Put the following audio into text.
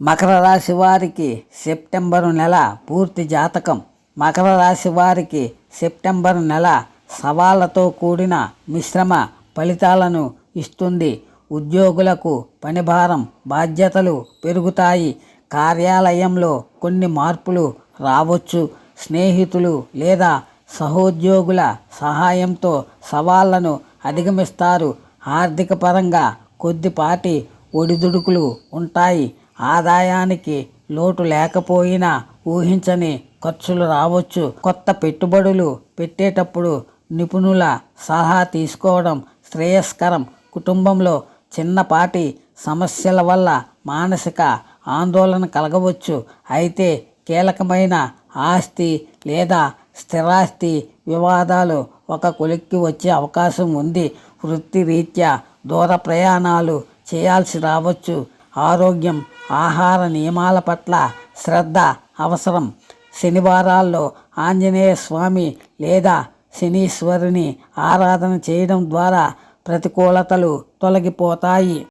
మకర రాశి వారికి సెప్టెంబరు నెల పూర్తి జాతకం. మకర రాశి వారికి సెప్టెంబరు నెల సవాళ్లతో కూడిన మిశ్రమ ఫలితాలను ఇస్తుంది. ఉద్యోగులకు పనిభారం, బాధ్యతలు పెరుగుతాయి. కార్యాలయంలో కొన్ని మార్పులు రావచ్చు. స్నేహితులు లేదా సహోద్యోగుల సహాయంతో సవాళ్లను అధిగమిస్తారు. ఆర్థిక పరంగా కొద్దిపాటి ఒడిదుడుకులు ఉంటాయి. ఆదాయానికి లోటు లేకపోయినా ఊహించని ఖర్చులు రావచ్చు. కొత్త పెట్టుబడులు పెట్టేటప్పుడు నిపుణుల సలహా తీసుకోవడం శ్రేయస్కరం. కుటుంబంలో చిన్నపాటి సమస్యల వల్ల మానసిక ఆందోళన కలగవచ్చు. అయితే కీలకమైన ఆస్తి లేదా స్థిరాస్తి వివాదాలు ఒక కొలిక్కి వచ్చే అవకాశం ఉంది. వృత్తిరీత్యా దూర ప్రయాణాలు చేయాల్సి రావచ్చు. ఆరోగ్యం, ఆహార నియమాల పట్ల శ్రద్ధ అవసరం. శనివారాల్లో ఆంజనేయ స్వామి లేదా శనీశ్వరుని ఆరాధన చేయడం ద్వారా ప్రతికూలతలు తొలగిపోతాయి.